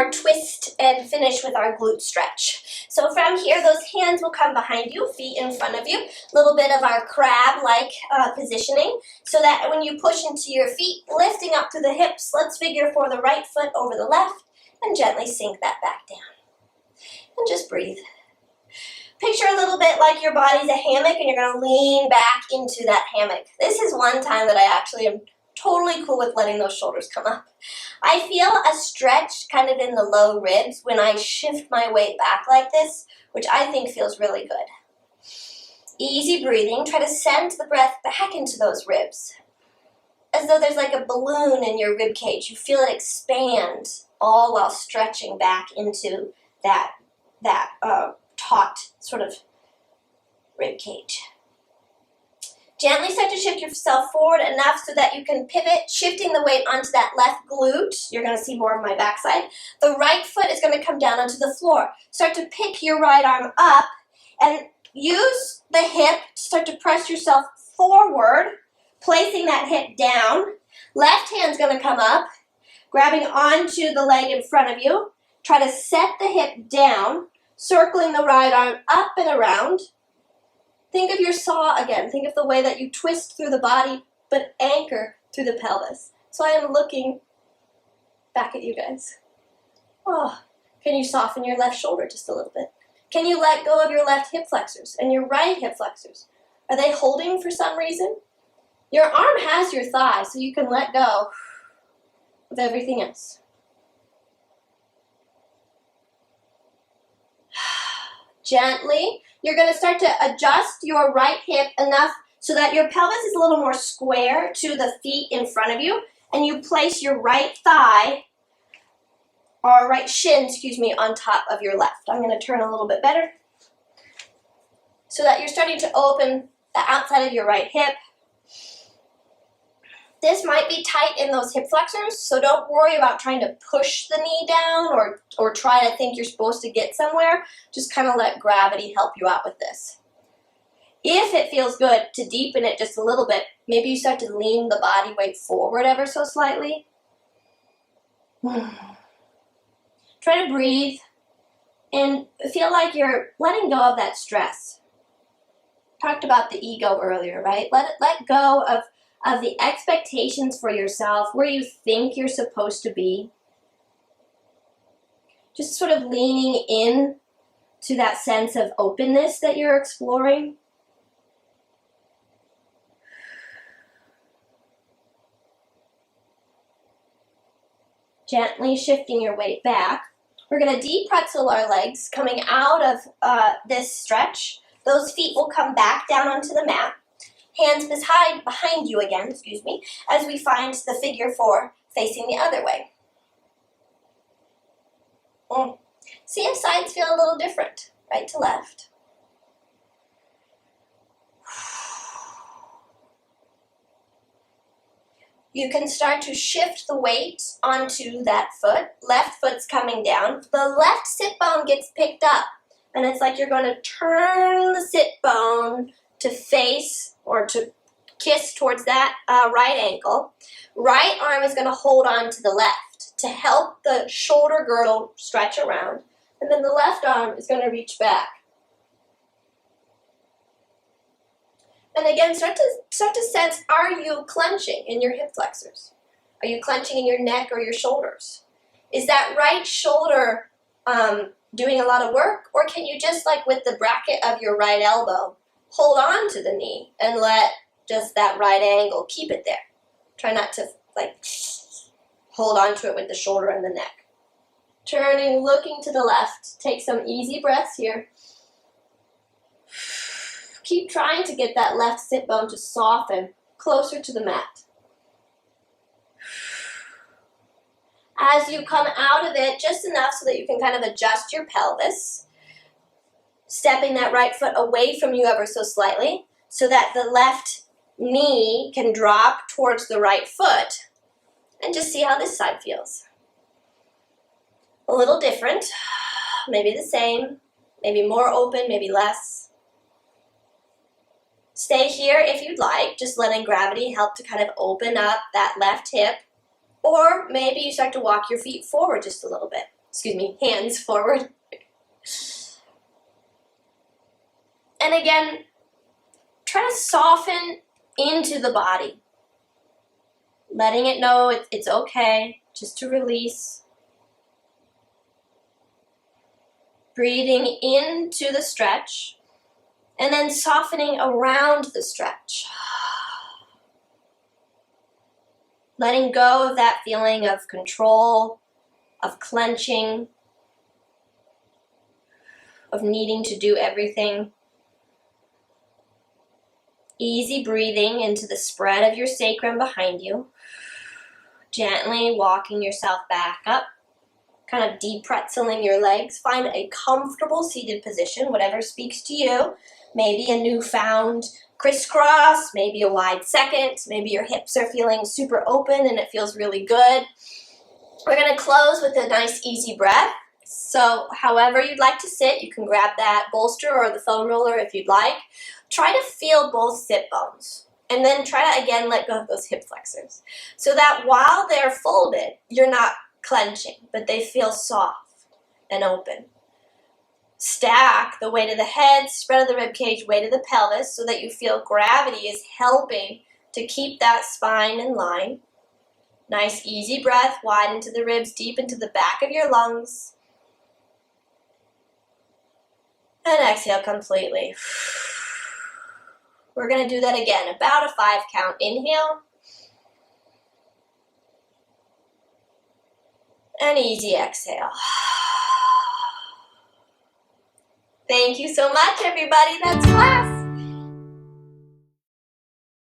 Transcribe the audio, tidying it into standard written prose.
our twist and finish with our glute stretch. So from here, those hands will come behind you, feet in front of you, a little bit of our crab-like positioning, so that when you push into your feet, lifting up through the hips, let's figure for the right foot over the left, and gently sink that back down. And just breathe. Picture a little bit like your body's a hammock and you're going to lean back into that hammock. This is one time that I actually am totally cool with letting those shoulders come up. I feel a stretch kind of in the low ribs when I shift my weight back like this, which I think feels really good. Easy breathing. Try to send the breath back into those ribs, as though there's like a balloon in your rib cage. You feel it expand, all while stretching back into that taut sort of rib cage. Gently start to shift yourself forward enough so that you can pivot, shifting the weight onto that left glute. You're going to see more of my backside. The right foot is going to come down onto the floor. Start to pick your right arm up and use the hip to start to press yourself forward, placing that hip down. Left hand's going to come up, grabbing onto the leg in front of you. Try to set the hip down, circling the right arm up and around. Think of your saw again. Think of the way that you twist through the body, but anchor through the pelvis. So I am looking back at you guys. Oh, can you soften your left shoulder just a little bit? Can you let go of your left hip flexors and your right hip flexors? Are they holding for some reason? Your arm has your thigh, so you can let go of everything else. Gently, you're going to start to adjust your right hip enough so that your pelvis is a little more square to the feet in front of you, and you place your right thigh, or right shin, on top of your left. I'm going to turn a little bit better so that you're starting to open the outside of your right hip. This might be tight in those hip flexors, so don't worry about trying to push the knee down or try to think you're supposed to get somewhere. Just kind of let gravity help you out with this. If it feels good to deepen it just a little bit, maybe you start to lean the body weight forward ever so slightly. Try to breathe and feel like you're letting go of that stress. Talked about the ego earlier, right? Let go of the expectations for yourself, where you think you're supposed to be. Just sort of leaning in to that sense of openness that you're exploring. Gently shifting your weight back. We're going to deep pretzel our legs coming out of this stretch. Those feet will come back down onto the mat. Hands behind you again, as we find the figure 4 facing the other way. See if sides feel a little different, right to left. You can start to shift the weight onto that foot. Left foot's coming down. The left sit bone gets picked up, and it's like you're going to turn the sit bone to face or to kiss towards that right ankle. Right arm is going to hold on to the left to help the shoulder girdle stretch around. And then the left arm is going to reach back. And again, start to sense, are you clenching in your hip flexors? Are you clenching in your neck or your shoulders? Is that right shoulder doing a lot of work? Or can you just, like with the bracket of your right elbow, hold on to the knee and let just that right angle keep it there? Try not to hold on to it with the shoulder and the neck. Turning, looking to the left. Take some easy breaths here. Keep trying to get that left sit bone to soften closer to the mat. As you come out of it, just enough so that you can kind of adjust your pelvis, stepping that right foot away from you ever so slightly so that the left knee can drop towards the right foot, and just see how this side feels. A little different, maybe the same, maybe more open, maybe less. Stay here if you'd like, just letting gravity help to kind of open up that left hip, or maybe you start to walk your feet forward just a little bit. hands forward. And again, try to soften into the body, letting it know it's okay just to release. Breathing into the stretch, and then softening around the stretch. Letting go of that feeling of control, of clenching, of needing to do everything. Easy breathing into the spread of your sacrum behind you. Gently walking yourself back up. Kind of de-pretzeling your legs. Find a comfortable seated position, whatever speaks to you. Maybe a newfound crisscross, maybe a wide second, maybe your hips are feeling super open and it feels really good. We're going to close with a nice easy breath. So however you'd like to sit, you can grab that bolster or the foam roller if you'd like. Try to feel both sit bones. And then try to, again, let go of those hip flexors. So that while they're folded, you're not clenching, but they feel soft and open. Stack the weight of the head, spread of the rib cage, weight of the pelvis, so that you feel gravity is helping to keep that spine in line. Nice easy breath, wide into the ribs, deep into the back of your lungs. And exhale completely. We're going to do that again, about a 5 count. Inhale. And easy exhale. Thank you so much, everybody. That's class.